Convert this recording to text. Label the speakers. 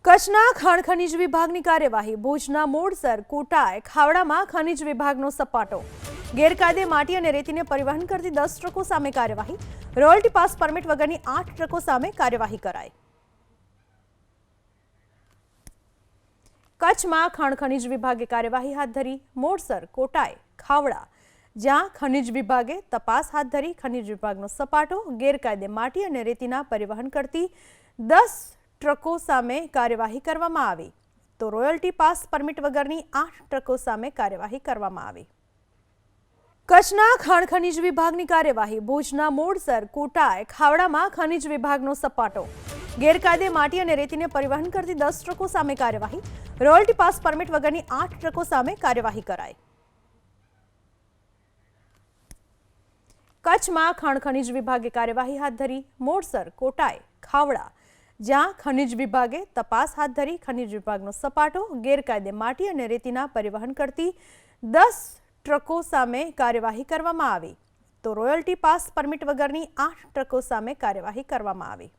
Speaker 1: કચ્છના ખાણ ખનીજ વિભાગની કાર્યવાહી ભુજના મૂળસર કોટાએ ખાવડામાં ખનીજ વિભાગનો સપાટો ગેરકાયદે માટી અને રેતીને પરિવહન કરતી 10 ટ્રકો સામે કાર્યવાહી રોયલ્ટી પાસ પરમિટ વગરની 8 ટ્રકો સામે કાર્યવાહી કરાઈ। કચ્છમાં ખાણ ખનીજ વિભાગે કાર્યવાહી હાથ ધરી મૂળસર કોટાએ ખાવડા જ્યાં ખનીજ વિભાગે તપાસ હાથ ધરી ખનીજ વિભાગનો સપાટો ગેરકાયદે માટી અને રેતીના પરિવહન કરતી 10 ટ્રકો સામે કાર્યવાહી કરવામાં આવી તો રોયલ્ટી પાસ પરમિટ વગરની 8 ટ્રકો સામે કાર્યવાહી કરવામાં આવી। કચ્છના ખાણ ખનીજ વિભાગની કાર્યવાહી ભુજના મૂળસર કોટાએ ખાવડામાં ખનીજ વિભાગનો સપાટો ગેરકાયદે માટી અને રેતીને પરિવહન કરતી 10 ટ્રકો સામે કાર્યવાહી રોયલ્ટી પાસ પરમિટ વગરની 8 ટ્રકો સામે કાર્યવાહી કરાઈ। કચ્છમાં ખાણ ખનીજ વિભાગે કાર્યવાહી હાથ ધરી મૂળસર કોટાએ ખાવડા જ્યાં ખનીજ વિભાગે તપાસ હાથ ધરી ખનીજ વિભાગનો સપાટો ગેરકાયદે માટી અને રેતીના પરિવહન કરતી 10 ટ્રકો સામે કાર્યવાહી કરવામાં આવી તો રોયલ્ટી પાસ પરમિટ વગરની 8 ટ્રકો સામે કાર્યવાહી કરવામાં આવી।